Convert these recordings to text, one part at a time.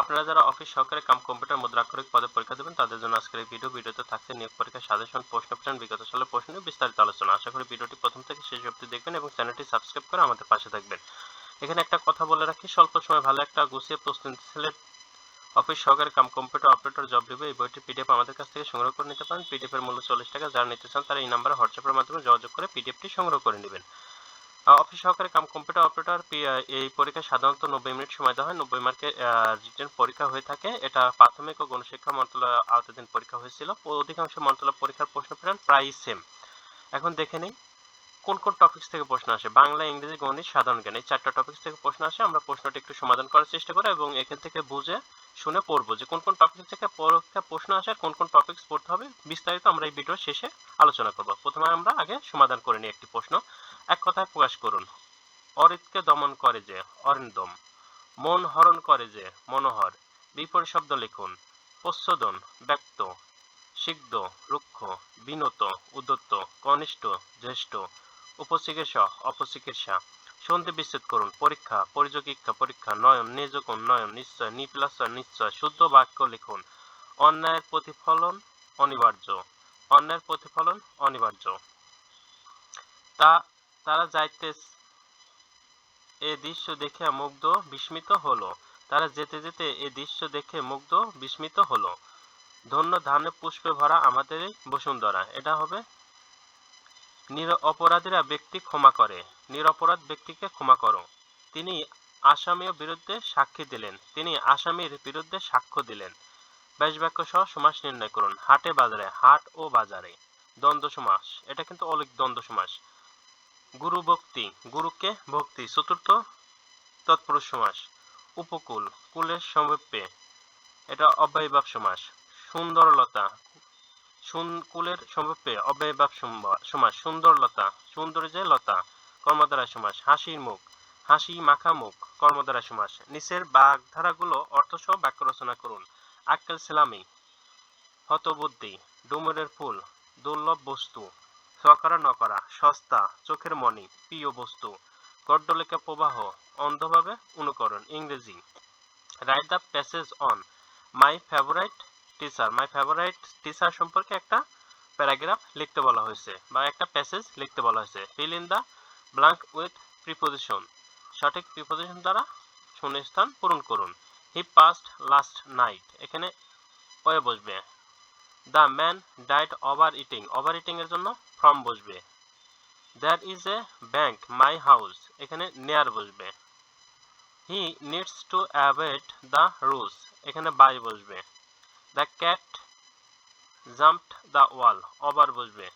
আপনারা যারা অফিস সহকারী কাম কম্পিউটার মুদ্রাক্ষরিক পদে পরীক্ষা দেবেন তাদের জন্য আজকের এই ভিডিওতে থাকছে নিয়োগ পরীক্ষার সাজেশন, প্রশ্ন প্যাটার্ন, বিগত সালের প্রশ্ন নিয়ে বিস্তারিত আলোচনা। আশা করি ভিডিওটি প্রথম থেকে শেষ অবধি দেখবেন এবং চ্যানেলটি সাবস্ক্রাইব করে আমাদের পাশে থাকবেন। এখানে একটা কথা বলে রাখি, স্বল্প সময়ে ভালো একটা গুছিয়ে প্রস্তুতি সেলের অফিস সহকারী cum computer operator job review এই বইটি পিডিএফ আমাদের কাছ থেকে সংগ্রহ করে নিতে পারেন। পিডিএফ এর মূল্য 40 টাকা। যারা নিতে চান তারা এই নম্বরে হোয়াটসঅ্যাপের মাধ্যমে যোগাযোগ করে পিডিএফটি সংগ্রহ করে নেবেন। অফিস সহকারী কাম কম্পিউটার অপারেটর এই পরীক্ষায় সাধারণত 90 মিনিট সময় দেওয়া হয়। 90 মার্কের রিটেন পরীক্ষা হয়ে থাকে। এটা প্রাথমিক ও গণশিক্ষা মন্ত্রণালয়ের আওতাধীন পরীক্ষা হয়েছিল। অধিকাংশ মন্ত্রণালয় পরীক্ষার প্রশ্ন প্যাটার্ন প্রায় সেম। এখন দেখে নিই কোন কোন টপিকস থেকে প্রশ্ন আসে। বাংলা, ইংরেজি, গণিত, সাধারণ জ্ঞান, এই 4টা টপিকস থেকে প্রশ্ন আসে। আমরা প্রশ্নটি একটু সমাধান করার চেষ্টা করি এবং এখান থেকে বুঝে শুনে পড়বো যে কোন কোন টপিক থেকে পরীক্ষা প্রশ্ন আসে আর কোন কোন টপিকস পড়তে হবে। বিস্তারিত আমরা এই ভিডিওর শেষে আলোচনা করব। প্রথমে আমরা আগে সমাধান করে নিই একটি প্রশ্ন। এক কথায় প্রকাশ করুন। অরিতকে দমন করে যে অরিন্দম, মন হরণ করে যে মনোহর। বিপরীত শব্দ লিখুন। প্রচ্ছদন ব্যক্ত, সিগ্ধ রুক্ষ, বিনত উদ্যত, কনিষ্ঠ জ্যেষ্ঠ, উপচিকিৎসা অপচিকিৎসা। সন্ধি বিচ্ছেদ করুন। পরীক্ষা পরিযোগিকা পরীক্ষা, নয়ন নিযোগন নয়ন, নিশ্চয় নিপ্লাসয় নিশ্চয়। শুদ্ধ বাক্য লিখুন। অন্যায়ের প্রতিফলন অনিবার্য, অন্যায়ের প্রতিফলন অনিবার্য। তারা যাইতে এ দৃশ্য দেখে মুগ্ধ বিস্মিত হলো। তারা যেতে যেতে এ দৃশ্য দেখে মুগ্ধ বিস্মিত হলো। ধন্য ধানে পুষ্পে ভরা আমাদের এই বসুন্ধরা। এটা হবে অপরাধীরা ব্যক্তি ক্ষমা করে, নিরপরাধ ব্যক্তিকে ক্ষমা করো। তিনি আসামির বিরুদ্ধে সাক্ষী দিলেন, তিনি আসামির বিরুদ্ধে সাক্ষ্য দিলেন। ব্যাস বাক্য সহ সমাস নির্ণয় করুন। হাটে বাজারে, হাট ও বাজারে। দ্বন্দ্ব সমাস, এটা কিন্তু অলিক দ্বন্দ্ব সমাস। গুরু ভক্তি, গুরুকে ভক্তি। চতুর্থ তৎপুরুষ সমাস। উপকূল, কুলের সমীপে, এটা অব্যয়ভাব সমাস। সুন্দরলতা, কুলের সমীপে অব্যয়ভাব সমাস। সুন্দরলতা, সৌন্দর্যে লতা, কর্মধারয় সমাস। হাসির মুখ, হাসি মাখা মুখ, কর্মধারয় সমাস। নিচের বাগধারাগুলো অর্থসহ বাক্য রচনা করুন। আক্কেল সেলামি, হতবুদ্ধি। ডুমুরের ফুল, দুর্লভ বস্তু। ছকরা নকরা, সস্তা, চোখের মণি, প্রিয় বস্তু। গড্ডলিকা প্রবাহ, অন্ধভাবে অনুকরণ। ইংরেজি। Write the passage on my favourite teacher. My favourite teacher সম্পর্কে একটা প্যারাগ্রাফ লিখতে বলা হয়েছে বা একটা প্যাসেজ লিখতে বলা হয়েছে। Fill in the blank with preposition. সঠিক প্রিপোজিশন দ্বারা শূন্যস্থান পূরণ করুন। হি পাস্ট লাস্ট নাইট, এখানে ওয়ে বসবে। The man died overeating, overeating এর জন্য ফ্রম বসবে। There is a bank my house, এখানে নেয়ার বসবে। He needs to avoid the rules, এখানে বাই বসবে। The cat jumped the wall, over বসবে।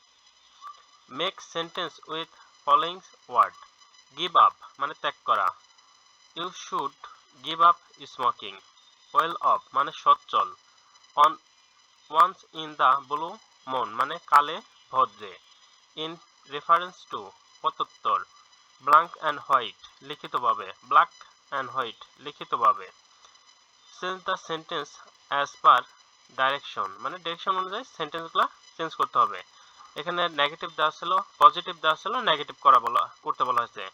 Make sentence with following word. Give up মানে ত্যাগ করা। You should give up smoking. Well off মানে সচ্ছল। On once in the blue moon মানে কালে ভদ্রে। ইন রেফারেন্স টু প্রত্যুত্তর। ব্ল্যাঙ্ক অ্যান্ড হোয়াইট লিখিতভাবে, ব্ল্যাক অ্যান্ড হোয়াইট লিখিতভাবে। Change the sentence as per direction মানে ডিরেকশন অনুযায়ী সেন্টেন্সগুলো চেঞ্জ করতে হবে। এখানে নেগেটিভ দেওয়া ছিল, পজিটিভ দেওয়া ছিল, নেগেটিভ করতে বলা হয়েছে।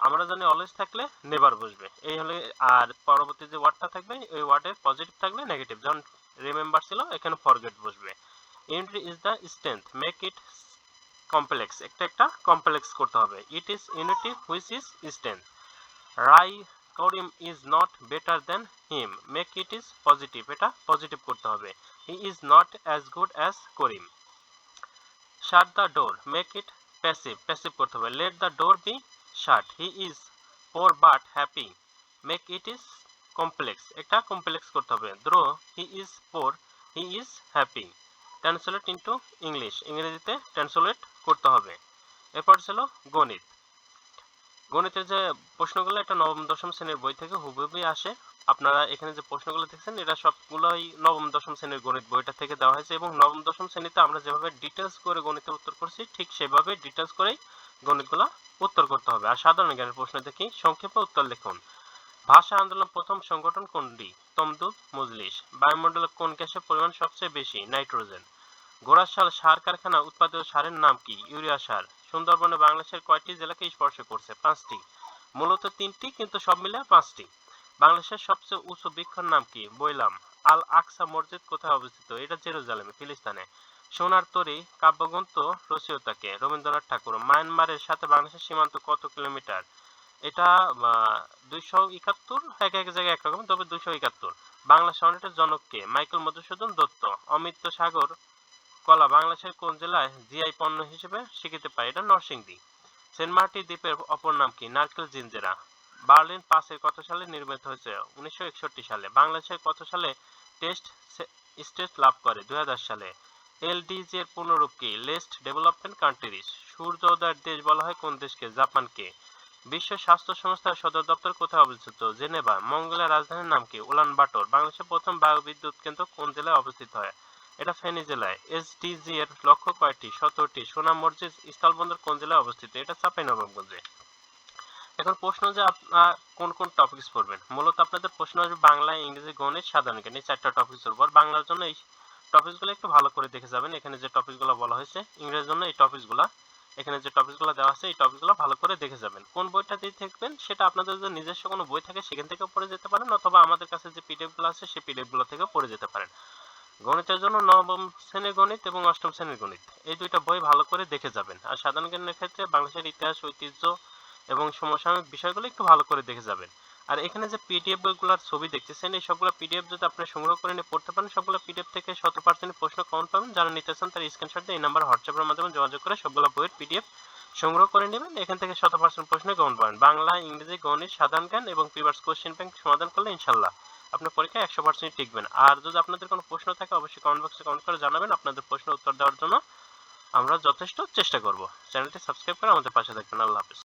আমরা জানি অলওয়েজ থাকলে নেভার বসবে, এই হলে। আর পরবর্তী যে ওয়ার্ডটা থাকবে ওই ওয়ার্ডের পজিটিভ থাকলে নেগেটিভ, যেমন রিমেম্বার ছিল এখানে ফরগেট বসবে। Unity is the strength, make it complex, একটা কমপ্লেক্স করতে হবে। It is unity which is strength. Rai Karim is not better then him, make it is positive, এটা পজিটিভ করতে হবে। He is not as good as Karim. Shut the door, make it passive, passive করতে হবে। Let the door be shut. He is poor but happy, make it is complex, একটা complex করতে হবে। দ্রো he is poor, he is happy. Translate into English, ইংরেজিতে translate করতে হবে। এরপর ছিল গণিত। গণিতের যে প্রশ্নগুলো এটা নবম দশম শ্রেণীর বই থেকে হুবহুবই আসে। আপনারা এখানে যে প্রশ্নগুলো দেখছেন এটা সবগুলোই নবম দশম শ্রেণীর গণিত বইটা থেকে দেওয়া হয়েছে এবং নবম দশম শ্রেণীতে আমরা যেভাবে ডিটেলস করে গণিতের উত্তর করছি ঠিক সেভাবে ডিটেলস করেই গণিতগুলো উত্তর করতে হবে। আর সাধারণ জ্ঞানের প্রশ্ন দেখি, সংক্ষেপে উত্তর লিখুন। ভাষা আন্দোলন প্রথম সংগঠন কোনটি? তমদুদ মজলিস। বায়ুমণ্ডলে কোন গ্যাসের পরিমাণ সবচেয়ে বেশি? নাইট্রোজেন। ঘোড়াশাল সার কারখানা উৎপাদিত সারের নাম কি? ইউরিয়া সার। সুন্দরবনে বাংলাদেশের কয়টি জেলাকে স্পর্শ করছে? 5টি। মূলত 3টি কিন্তু সব মিলে 5টি। বাংলাদেশের সবচেয়ে উঁচু বৃক্ষের নাম কি? বললাম। আল আকসা মসজিদ কোথায় অবস্থিত? এটা জেরুজালেমে, ফিলিস্তিনে। সোনার তরী কাব্যগ্রন্থ রচয়িতা কে? রবীন্দ্রনাথ ঠাকুর। মায়ানমারের সাথে বাংলাদেশের সীমান্ত কত কিলোমিটার? এটা 271, এক এক জায়গায় একরকম, তবে 271। বাংলা সনেটের জনক কে? মাইকেল মধুসূদন দত্ত। অমৃত সাগর কলা বাংলাদেশের কোন জেলায় জিআই পণ্য হিসেবে স্বীকৃতি পায়? এটা নরসিংদী। সেন্ট মার্টিন দ্বীপের অপর নাম কি? নারকেল জিঞ্জিরা। বার্লিন পাঁচের কত সালে নির্মিত হয়েছে? 1961 সালে। বাংলাদেশের কত সালে টেস্ট স্টেজ লাভ করে? 2000 সালে। এলডিজি এর পূর্ণরূপ কি? Least development countries. সূর্যোদয়ের দেশ বলা হয় কোন দেশকে? জাপানকে। বিশ্ব স্বাস্থ্য সংস্থার সদর দপ্তর কোথায় অবস্থিত? জেনেভা। মঙ্গোলিয়ার রাজধানীর নাম কি? উলানবাটর। বাংলাদেশের প্রথম বায়ুবিদ্যুৎ কেন্দ্র কোন জেলায় অবস্থিত হয়? এটা ফেনী জেলায়। এসডিজি এর লক্ষ্য কয়টি? 17টি। সোনা মসজিদ স্থলবন্দর কোন জেলায় অবস্থিত? এটা চাঁপাইনবাবগঞ্জে। এখন প্রশ্ন যে আপনারা কোন কোন টপিকস পড়বেন, মূলত আপনাদের প্রশ্ন আসবে বাংলা, ইংরেজি, গণিত, সাধারণ জ্ঞান, এই 4টা টপিকস এর উপর। বাংলার জন্য এই টপিকসগুলো একটু ভালো করে দেখে যাবেন। এখানে যে টপিকসগুলো বলা হয়েছে, ইংরেজির জন্য এই টপিকসগুলো, এখানে যে টপিকসগুলো দেওয়া আছে এই টপিকসগুলো ভালো করে দেখে যাবেন। কোন বইটা দিয়ে দেখবেন সেটা আপনাদের যদি নিজস্ব কোনো বই থাকে সেখান থেকেও পড়ে যেতে পারেন, অথবা আমাদের কাছে যে পিডিএফগুলো আছে সেই পিডিএফগুলো থেকেও পড়ে যেতে পারেন। গণিতের জন্য নবম শ্রেণীর গণিত এবং অষ্টম শ্রেণীর গণিত, এই দুইটা বই ভালো করে দেখে যাবেন। আর সাধারণ জ্ঞানের ক্ষেত্রে বাংলাদেশের ইতিহাস, ঐতিহ্য এবং সমসাময়িক বিষয়গুলো একটু ভালো করে দেখে যাবেন। আর এখানে যে পিডিএফ বইগুলোর ছবি দেখতেছেন, এই সবগুলো পিডিএফ যদি আপনি সংগ্রহ করে নিয়ে পড়তে পারেন, সবগুলো পিডিএফ থেকে 100% প্রশ্ন কমন পাবেন। যারা নিতে চান তার স্ক্রিনশট দিয়ে এই নাম্বার হোয়াটসঅ্যাপের মাধ্যমে যোগাযোগ করে সবগুলো বইয়ের পিডিএফ সংগ্রহ করে নেবেন। এখান থেকে 100% প্রশ্ন কমন পাবেন। বাংলা, ইংরেজি, গণিত, সাধারণ জ্ঞান এবং প্রিভিয়াস কোশ্চেন ব্যাংক সমাধান করলে ইনশাল্লাহ আপনার পরীক্ষায় 100% টিকবেন। আর যদি আপনাদের কোনো প্রশ্ন থাকে অবশ্যই কমেন্ট বক্সে কমেন্ট করে জানাবেন। আপনাদের প্রশ্নের উত্তর দেওয়ার জন্য আমরা যথেষ্ট চেষ্টা করব। চ্যানেলটি সাবস্ক্রাইব করে আমাদের পাশে থাকবেন। আল্লাহ হাফেজ।